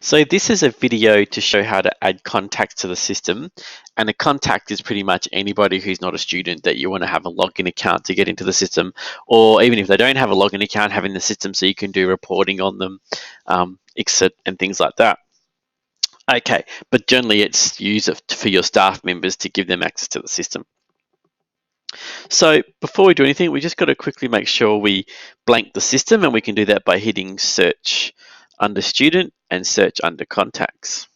So this is a video to show how to add contacts to the system, and a contact is pretty much anybody who's not a student that you want to have a login account to get into the system, or even if they don't have a login account, having the system so you can do reporting on them, exit and things like that. Okay, but generally it's used for your staff members to give them access to the system. So before we do anything, we just got to quickly make sure we blank the system, and we can do that by hitting search under student and search under contacts.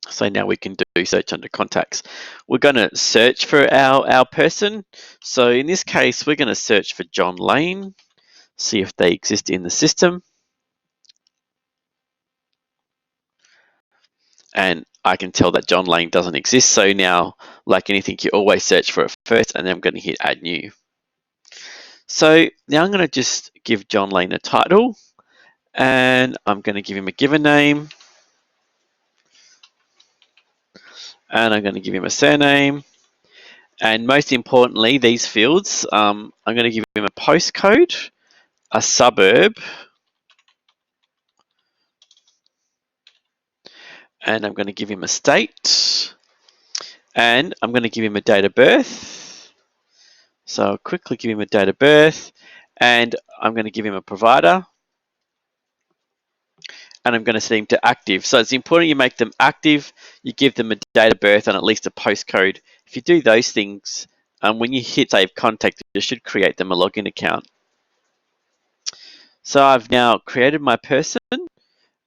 So now we can do search under contacts. We're going to search for our person. So in this case, we're going to search for John Lane, see if they exist in the system. And I can tell that John Lane doesn't exist. So now, like anything, you always search for it first, and then I'm going to hit add new. So now I'm going to just give John Lane a title, and I'm going to give him a given name, and I'm going to give him a surname. And most importantly, these fields, I'm going to give him a postcode, a suburb, and I'm going to give him a state, and I'm going to give him a date of birth. So I'll quickly give him a date of birth, and I'm going to give him a provider, and I'm going to set him to active. So it's important you make them active, you give them a date of birth and at least a postcode. If you do those things, when you hit save contact, you should create them a login account. So I've now created my person,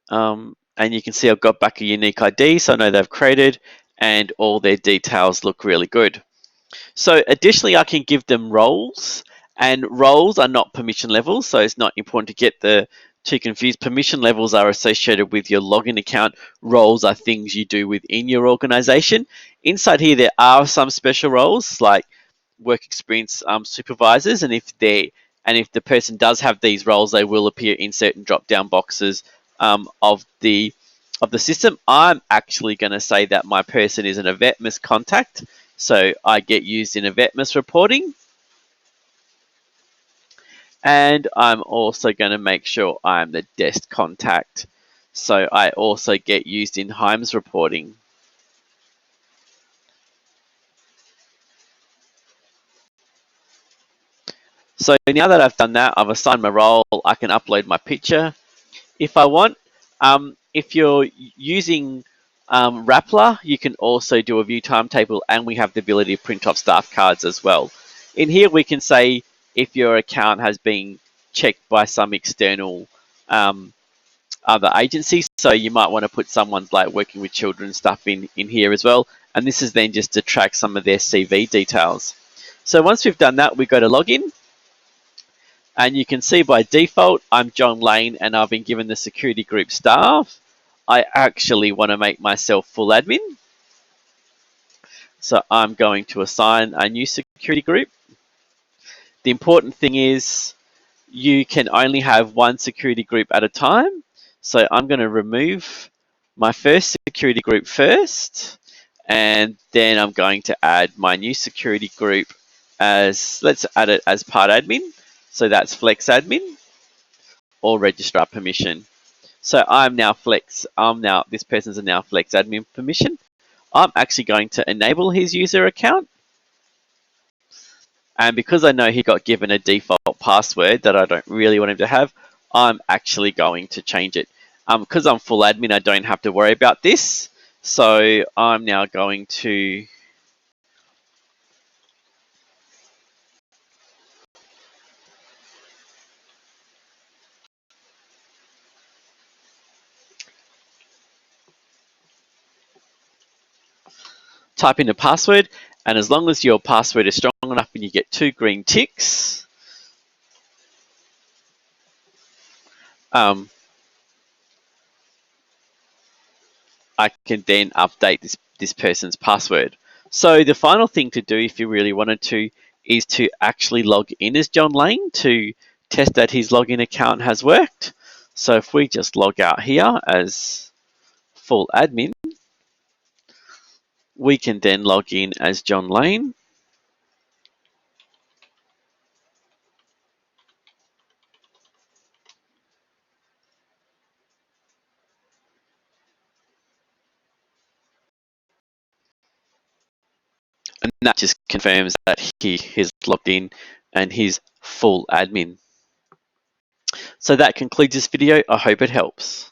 and you can see I've got back a unique ID, so I know they've created, and all their details look really good. So additionally, I can give them roles, and roles are not permission levels, so it's not important to get the too confused. Permission levels are associated with your login account. Roles are things you do within your organization. Inside here, there are some special roles like work experience supervisors, and if the person does have these roles, they will appear in certain drop-down boxes of the system. I'm actually going to say that my person is an EVETMIS contact, so I get used in EVETMIS reporting. And I'm also going to make sure I'm the desk contact, so I also get used in HIMSS reporting. So now that I've done that, I've assigned my role, I can upload my picture if I want. If you're using Rappler, you can also do a view timetable, and we have the ability to print off staff cards as well. In here, we can say if your account has been checked by some external other agencies. So you might want to put someone's like working with children stuff in here as well. And this is then just to track some of their CV details. So once we've done that, we go to login. And you can see by default, I'm John Lane, and I've been given the security group staff. I actually want to make myself full admin. So I'm going to assign a new security group. The important thing is you can only have one security group at a time. So I'm going to remove my first security group first, and then I'm going to add my new security group as, let's add it as part admin. So that's flex admin or registrar permission. So this person's now flex admin permission. I'm actually going to enable his user account. And because I know he got given a default password that I don't really want him to have, I'm actually going to change it. Because I'm full admin, I don't have to worry about this. So I'm now going to type in the password. And as long as your password is strong enough and you get 2 green ticks, I can then update this person's password. So the final thing to do, if you really wanted to, is to actually log in as John Lane to test that his login account has worked. So if we just log out here as full admin, we can then log in as John Lane. that just confirms that he is logged in and he's full admin. So that concludes this video. I hope it helps.